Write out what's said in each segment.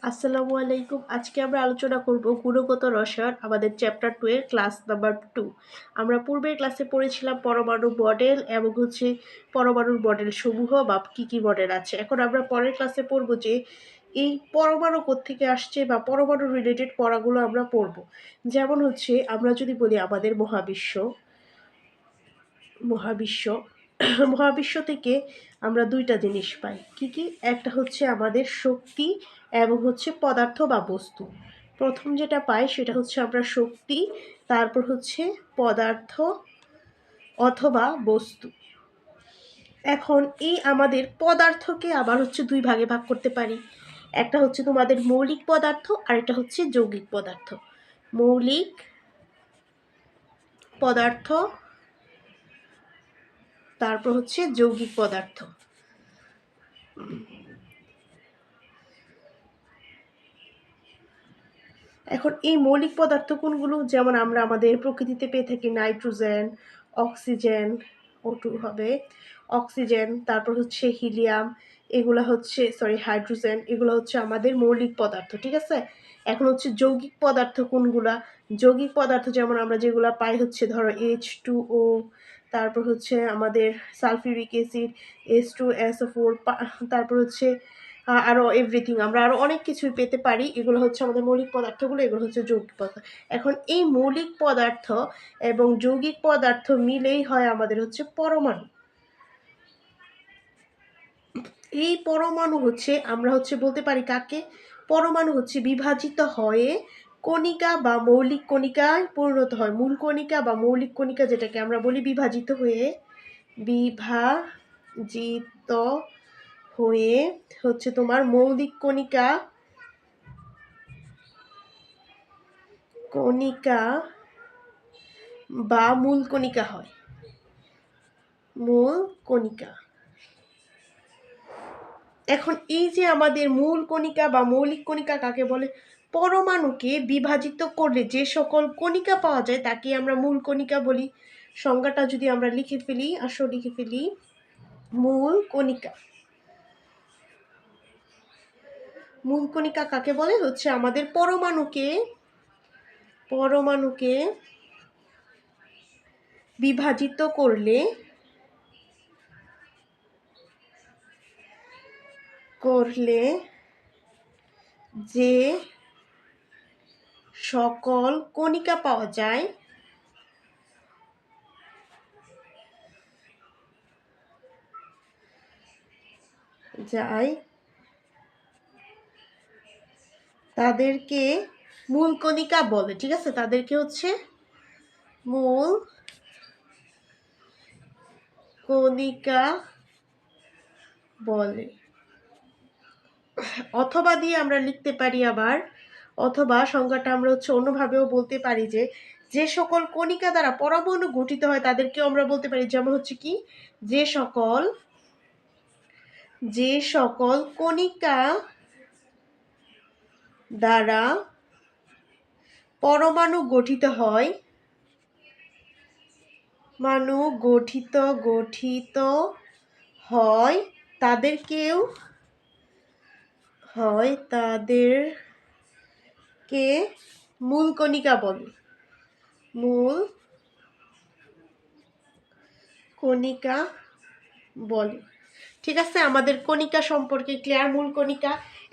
আসসালামু আলাইকুম। আজকে আমরা আলোচনা করব গুণগত রসায়ন, আমাদের চ্যাপ্টার 2 এর ক্লাস নাম্বার 2। আমরা পূর্বের ক্লাসে পড়েছিলাম পরমাণু মডেল এবং পরমাণুর মডেল সমূহ বা কি মডেল আছে। এখন আমরা পরের ক্লাসে পড়ব যে এই পরমাণু কোত্থেকে আসছে বা পরমাণু রিলেটেড পড়াগুলো আমরা পড়ব। যেমন আমরা যদি বলি আমাদের মহাবিশ্ব মহাবিশ্ব মহাবিশ্ব থেকে আমরা দুইটা জিনিস পাই। কি একটা হচ্ছে আমাদের শক্তি এবং পদার্থ বা বস্তু। প্রথম যেটা পাই সেটা হচ্ছে আমরা শক্তি, তারপর পদার্থ অথবা বস্তু। এখন এই আমাদের পদার্থকে আবার দুই ভাগে ভাগ করতে পারি। একটা হচ্ছে তোমাদের মৌলিক পদার্থ আর একটা হচ্ছে যৌগিক পদার্থ। মৌলিক পদার্থ, তারপর যৌগিক পদার্থ। এখন এই মৌলিক পদার্থ কোনগুলো? যেমন আমরা আমাদের প্রকৃতিতে পেয়ে থাকি নাইট্রোজেন, অক্সিজেন, O2 হবে, অক্সিজেন, তারপর হিলিয়াম, এগুলো হাইড্রোজেন, এগুলো আমাদের মৌলিক পদার্থ। ঠিক আছে। এখন যৌগিক পদার্থ কোনগুলা? যৌগিক পদার্থ যেমন আমরা যেগুলো পাই ধরো H2O, তারপর আমাদের সালফিউরিক অ্যাসিড, H2SO4, তারপর আরও এভরিথিং, আমরা আরও অনেক কিছুই পেতে পারি। এগুলো আমাদের মৌলিক পদার্থগুলো, এগুলো যৌগিক পদার্থ। এখন এই মৌলিক পদার্থ এবং যৌগিক পদার্থ মিলেই হয় আমাদের পরমাণু। এই পরমাণু আমরা বলতে পারি কাকে? পরমাণু বিভাজিত হয়ে কণিকা বা মৌলিক কণিকায় পরিণত হয়। মূল কণিকা বা মৌলিক কণিকা যেটাকে আমরা বলি বিভাজিত হয়ে তোমার মৌলিক কণিকা বা মূল কণিকা হয়। মূল কণিকা। এখন এই যে আমাদের মূল কণিকা বা মৌলিক কণিকা কাকে বলে? পরমাণুকে বিভাজিত করলে যে সকল কণিকা পাওয়া যায় তাকে আমরা মূল কণিকা বলি। সংজ্ঞাটা যদি আমরা লিখে ফেলি, মূল কণিকা। মূল কণিকা কাকে বলে? আমাদের পরমাণুকে বিভাজিত করলে যে সকল কণিকা পাওয়া যায় তাদেরকে মূল কণিকা বলে। ঠিক আছে, তাদেরকে মূল কণিকা বলে। অথবা দিয়ে আমরা লিখতে পারি আবার, অথবা সংজ্ঞাটা আমরা অন্যভাবেও বলতে পারি যে সকল কণিকা দ্বারা পরমাণু গঠিত হয় তাদেরকেও আমরা বলতে পারি। যেমন কি, যে সকল কণিকা দ্বারা পরমাণু গঠিত হয় তাদেরকে মূল কণিকা বলে। মূল কণিকা বলে। ঠিক আছে, আমাদের কণিকা সম্পর্কে ক্লিয়ার। মূল কণিকা।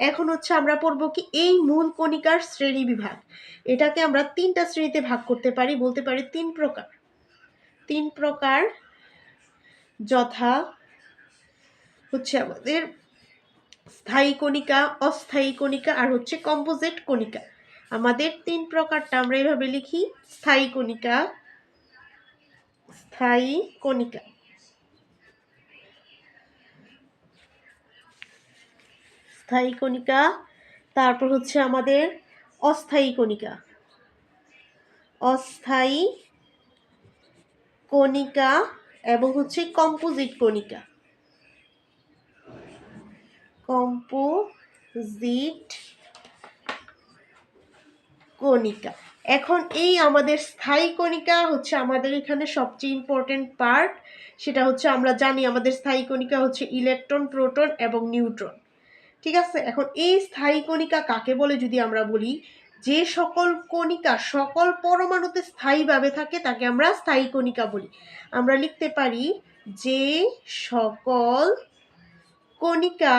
এখন আমরা পড়বো কি এই মূল কণিকার শ্রেণী বিভাগ। এটাকে আমরা 3টা শ্রেণীতে ভাগ করতে পারি, বলতে পারি 3 প্রকার। যথা আমাদের স্থায়ী কণিকা, অস্থায়ী কণিকা আর কম্পোজিট কণিকা। আমাদের 3 প্রকারটা আমরা এইভাবে লিখি। স্থায়ী কণিকা, তারপর আমাদের অস্থায়ী কণিকা এবং কম্পোজিট কণিকা। এখন এই আমাদের স্থায়ী কণিকা আমাদের এখানে সবচেয়ে ইম্পর্টেন্ট পার্ট। সেটা আমরা জানি আমাদের স্থায়ী কণিকা ইলেকট্রন, প্রোটন এবং নিউট্রন। ঠিক আছে। এখন এই স্থায়ী কণিকা কাকে বলে যদি আমরা বলি, যে সকল কণিকা সকল পরমাণুতে স্থায়ীভাবে থাকে তাকে আমরা স্থায়ী কণিকা বলি। আমরা লিখতে পারি যে সকল কণিকা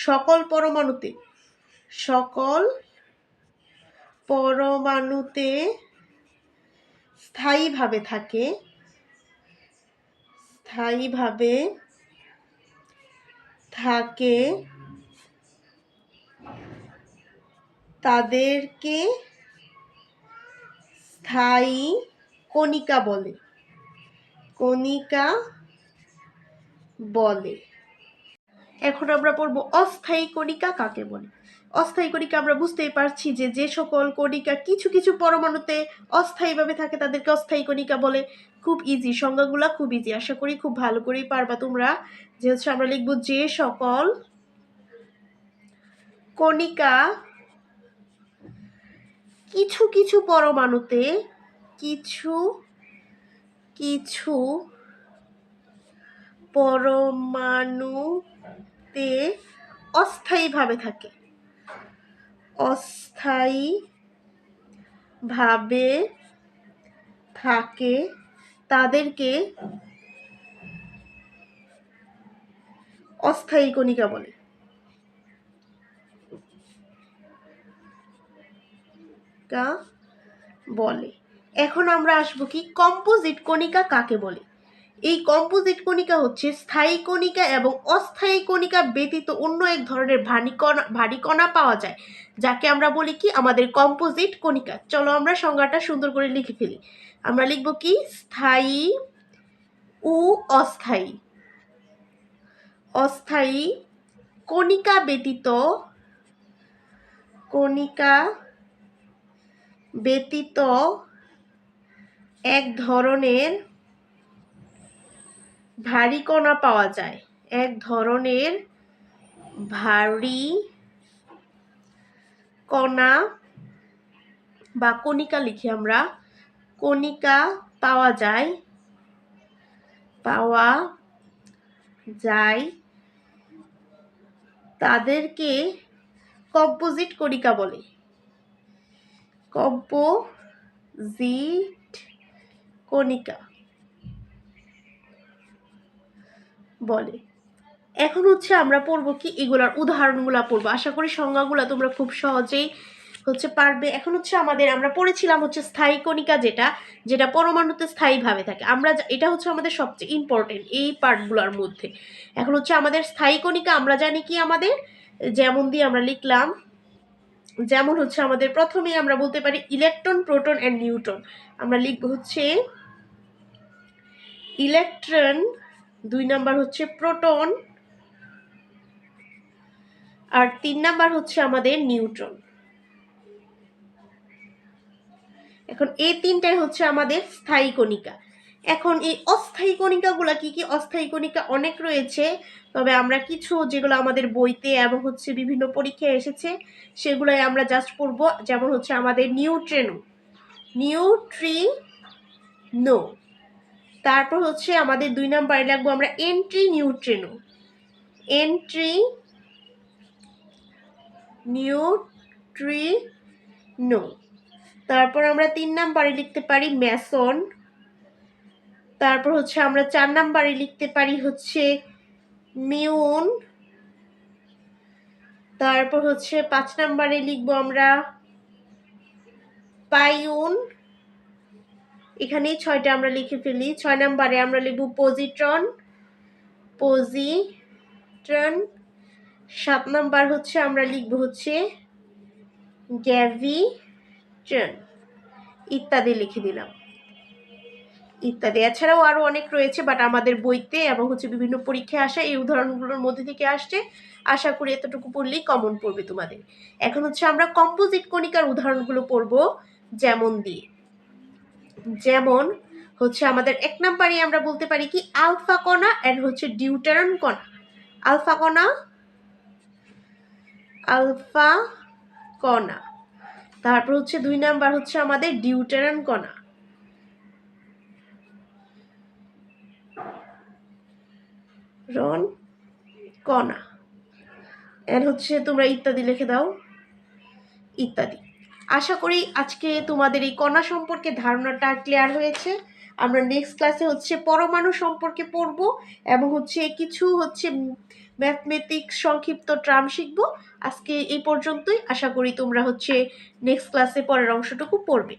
সকল পরমাণুতে স্থায়ীভাবে থাকে তাদেরকে স্থায়ী কণিকা বলে। এখন আমরা পড়ব অস্থায়ী কণিকা কাকে বলে। অস্থায়ী কণিকা আমরা বুঝতেই পারছি যে সকল কণিকা কিছু কিছু পরমাণুতে অস্থায়ীভাবে থাকে তাদেরকে অস্থায়ী কণিকা বলে। খুব ইজি, সংজ্ঞাগুলা খুব ইজি, আশা করি খুব ভালো করেই পারবা তোমরা। যে হচ্ছে আমরা লিখব যে সকল কণিকা কিছু কিছু পরমাণুতে অস্থায়ীভাবে থাকে তাদেরকে অস্থায়ী কণিকা বলে। এখন আমরা আসবো কি কম্পোজিট কণিকা কাকে বলে। এই কম্পোজিট কণিকা হচ্ছে স্থায়ী কণিকা এবং অস্থায়ী কণিকা ব্যতীত অন্য এক ধরনের ভারী কণা পাওয়া যায়, যাকে আমরা বলি কি আমাদের কম্পোজিট কণিকা। চলো আমরা সংজ্ঞাটা সুন্দর করে লিখে ফেলি। আমরা লিখব কি স্থায়ী ও অস্থায়ী কণিকা ব্যতীত এক ধরনের ভারী কণা পাওয়া যায়। বা কণিকা লিখি আমরা, কণিকা পাওয়া যায় তাদেরকে কম্পোজিট কণিকা বলে। এখন হচ্ছে আমরা পড়বো কি এগুলার উদাহরণগুলা পড়বো। আশা করি সংজ্ঞাগুলা তোমরা খুব সহজেই পারবে। এখন হচ্ছে আমরা পড়েছিলাম হচ্ছে স্থায়ী কণিকা যেটা পরমাণুতে স্থায়ীভাবে থাকে। এটা হচ্ছে আমাদের সবচেয়ে ইম্পর্টেন্ট এই পার্টগুলোর মধ্যে। এখন হচ্ছে আমাদের স্থায়ী কণিকা আমরা জানি কি আমাদের যেমন দিয়ে আমরা লিখলাম, যেমন হচ্ছে আমাদের প্রথমেই আমরা বলতে পারি ইলেকট্রন, প্রোটন এন্ড নিউট্রন। আমরা লিখবো হচ্ছে ইলেকট্রন, 2 নাম্বার হচ্ছে প্রোটন, আর 3 নাম্বার হচ্ছে আমাদের নিউট্রন। এখন এই তিনটাই হচ্ছে আমাদের স্থায়ী কণিকা। এখন এই অস্থায়ী কণিকাগুলা কি কি? অস্থায়ী কণিকা অনেক রয়েছে, তবে আমরা কিছু যেগুলো আমাদের বইতে এবং হচ্ছে বিভিন্ন পরীক্ষায় এসেছে সেগুলাই আমরা জাস্ট পড়ব। যেমন হচ্ছে আমাদের নিউট্রিনো, তারপর হচ্ছে আমাদের 2 নাম্বারে লাগবো আমরা নিউট্রিনো, তারপর আমরা 3 নাম্বারে লিখতে পারি মেসন, তারপর হচ্ছে আমরা 4 নাম্বারে লিখতে পারি হচ্ছে মিউন, তারপর হচ্ছে 5 নাম্বারে লিখবো আমরা পাইউন। এখানেই 6টা আমরা লিখে ফেলি। 6 নাম্বারে আমরা লিখবো পজিট্রন। 7 নাম্বার হচ্ছে আমরা লিখবো হচ্ছে গ্যাভিট্রন, ইত্যাদি লিখে দিলাম ইত্যাদি। এছাড়াও আরো অনেক রয়েছে, বাট আমাদের বইতে এবং হচ্ছে বিভিন্ন পরীক্ষায় আসা এই উদাহরণগুলোর মধ্যে থেকে আসছে। আশা করি এতটুকু পড়লেই কমন পড়বে তোমাদের। এখন হচ্ছে আমরা কম্পোজিট কণিকার উদাহরণগুলো পড়বো যেমন হচ্ছে আমাদের 1 নাম্বারে আমরা বলতে পারি কি আলফা কণা এন্ড হচ্ছে ডিউটেরন কণা। আলফা কণা, তারপর হচ্ছে 2 নাম্বার হচ্ছে আমাদের ডিউটেরন কণা। রন কণা, এর হচ্ছে তোমরা ইত্যাদি লিখে দাও, ইত্যাদি। আশা করি আজকে তোমাদের এই কণা সম্পর্কে ধারণাটা ক্লিয়ার হয়েছে। আমরা নেক্সট ক্লাসে হচ্ছে পরমাণু সম্পর্কে পড়ব এবং হচ্ছে কিছু হচ্ছে ম্যাথমেটিক্স সংক্ষিপ্ত টার্ম শিখব। আজকে এই পর্যন্তই, আশা করি তোমরা হচ্ছে নেক্সট ক্লাসে পরের অংশটুকু পড়বে।